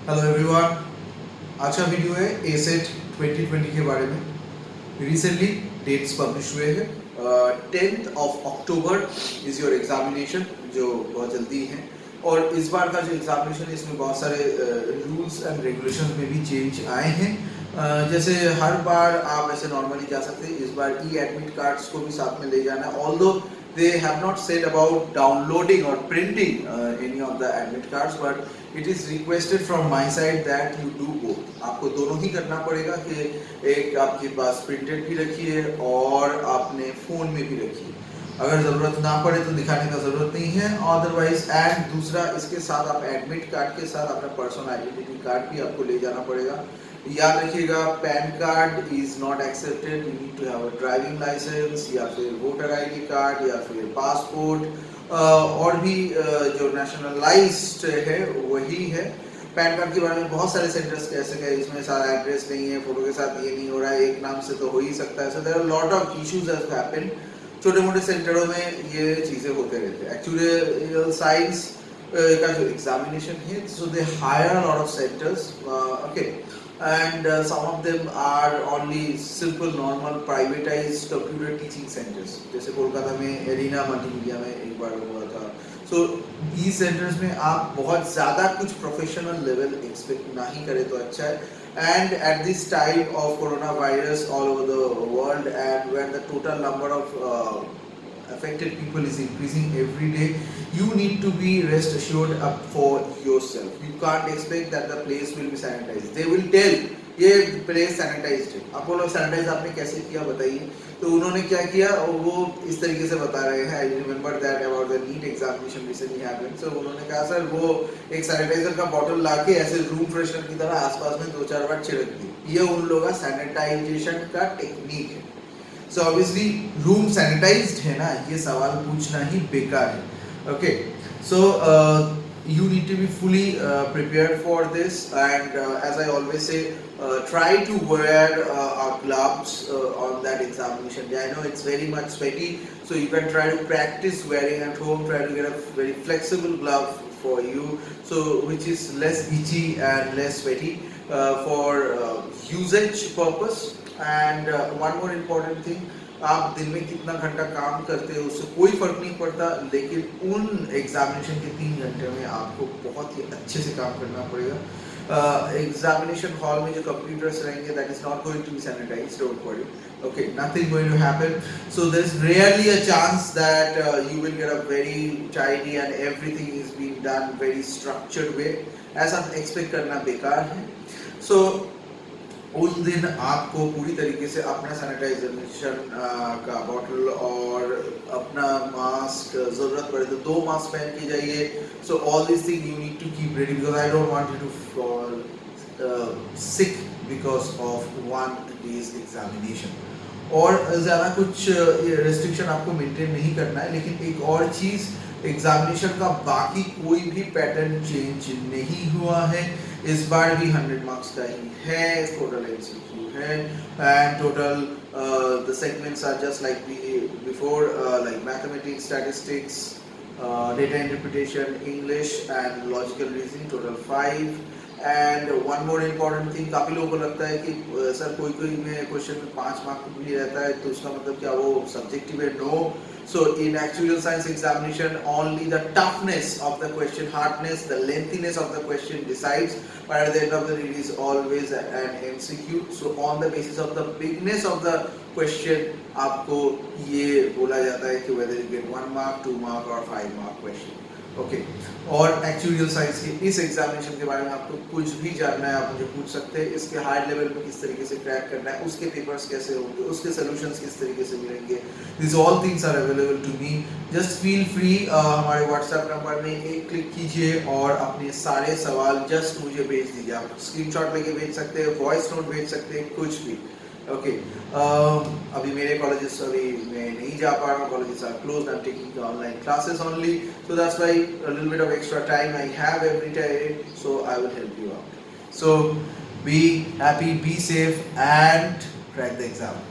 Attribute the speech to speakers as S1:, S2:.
S1: Hello everyone, आज का video है एसेट 2020 के बारे में। रिसेंटली डेट्स पब्लिश हुए हैं। 10th of October is your examination, जो बहुत जल्दी है। और इस बार का जो एग्जामिनेशन है इसमें बहुत सारे रूल्स एंड रेगुलेशंस में भी चेंज आए हैं। जैसे हर बार आप ऐसे नॉर्मली जा सकते हैं, इस बार ई एडमिट कार्ड्स को भी साथ में ले जाना है। Although they have not said about downloading or printing any of the admit cards, but it is requested from my side that you do both. आपको दोनों ही करना पड़ेगा कि एक आपके पास प्रिंटेड भी रखिए और आपने फोन में भी रखिए। अगर ज़रूरत ना पड़े तो दिखाने का ज़रूरत नहीं है, अदरवाइज। एंड दूसरा, इसके साथ आप एडमिट कार्ड के साथ अपना पर्सनल आइडेंटिटी कार्ड भी आपको ले जाना पड़ेगा। याद रखिएगा, PAN card is not accepted, you need to have a driving licence या फिर वोटर आईडी कार्ड या फिर पासपोर्ट और भी जो नेशनलाइज्ड है वही है। पैन कार्ड के बारे में बहुत सारे सेंटर्स कैसे गए, इसमें सारा एड्रेस नहीं है, फोटो के साथ ये नहीं हो रहा है, एक नाम से तो हो ही सकता है। So there are lot of issues have happened. छोटे मोटे सेंटरों में ये चीज़ें होते रहते हैं। एक्चुअली साइंस का जो एग्जामिनेशन है, so they hire a lot of centres, okay, and some of them are only simple normal privatized computer teaching centers, जैसे कोलकाता में एरिना मल्टीमीडिया में एक बार हुआ था। सो these सेंटर्स में आप बहुत ज़्यादा कुछ प्रोफेशनल लेवल एक्सपेक्ट नहीं करें तो अच्छा है। And at this time of corona virus all over the world and when the total number of affected people is increasing every day, you need to be rest assured up for yourself. You can't expect that the place will be sanitized. They will tell ये place sanitised है। आप बोलो sanitise आपने कैसे किया बताइए। तो उन्होंने क्या किया, वो इस तरीके से बता रहे हैं। I remember that about the NEET examination recently happened. So उन्होंने कहा सर वो एक सैनिटाइजर का बॉटल लाके ऐसे रूम फ्रेशनर की तरह आसपास में 2-4 बार छिड़क दी। ये उन लोगों का सैनिटाइजेशन का टेक्निक है। सो ऑब्वियसली रूम सैनिटाइज्ड है ना, ये सवाल पूछना ही बेकार है। Okay, so you need to be fully prepared for this, and as I always say, try to wear our gloves on that examination day. I know it's very much sweaty, so you can try to practice wearing at home. Try to get a very flexible glove for you, so which is less itchy and less sweaty for usage purpose. And one more important thing, आप दिन में कितना घंटा काम करते हो उससे कोई फर्क नहीं पड़ता, लेकिन उन एग्जामिनेशन के 3 घंटे में आपको बहुत ही अच्छे से काम करना पड़ेगा। एग्जामिनेशन हॉल में जो कंप्यूटर्स रहेंगे, that is not going to be sanitised, don't worry, okay, nothing going to happen. So there is really a chance that you will get a very tidy and everything is being done very structured way. ऐसा expect करना बेकार है। सो उस दिन आपको पूरी तरीके से अपना सैनिटाइजेशन का बॉटल और अपना मास्क, ज़रूरत पड़े तो 2 मास्क पहन के जाइए। So all this thing you need to keep ready, because I don't want you to fall sick because of 1 day's examination. और ज़्यादा कुछ रेस्ट्रिक्शन आपको मेंटेन नहीं करना है। लेकिन एक और चीज़, एग्जामिनेशन का बाकी कोई भी पैटर्न चेंज नहीं हुआ है। इस बार भी 100 मार्क्स का ही है, टोटल एमसीक्यू है, and total the segments are just like before, like mathematics, statistics, data interpretation, English and logical reasoning, total 5। And one more important thing, काफ़ी लोगों को लगता है कि सर कोई में क्वेश्चन में 5 मार्क भी रहता है तो उसका मतलब क्या वो सब्जेक्टिव है? No. So in actual science examination, only the toughness of the question, hardness, the lengthiness of the question decides, but at the end of the day it is always an MCQ. So on the basis of the bigness of the question, आपको ये बोला जाता है कि whether you get 1 mark, 2 mark or 5 mark question. Okay, और actual science के इस examination के बारे में आपको कुछ भी जानना है आप मुझे पूछ सकते हैं। इसके हाई लेवल पे किस तरीके से क्रैक करना है, उसके पेपर्स कैसे होंगे, उसके सॉल्यूशंस किस तरीके से मिलेंगे, this all things are available to me. Just feel free, हमारे व्हाट्सएप नंबर में एक क्लिक कीजिए और अपने सारे सवाल जस्ट मुझे भेज दीजिए। आप स्क्रीनशॉट लेके भेज सकते हैं, वॉइस नोट भेज सकते हैं, कुछ भी। ओके, अभी मेरे कॉलेजेस अभी मैं नहीं जा पा रहा हूँ, colleges are closed, I am taking online classes only, so that's why a little bit of extra time I have every time, so I will help you out. So be happy, be safe and crack the exam.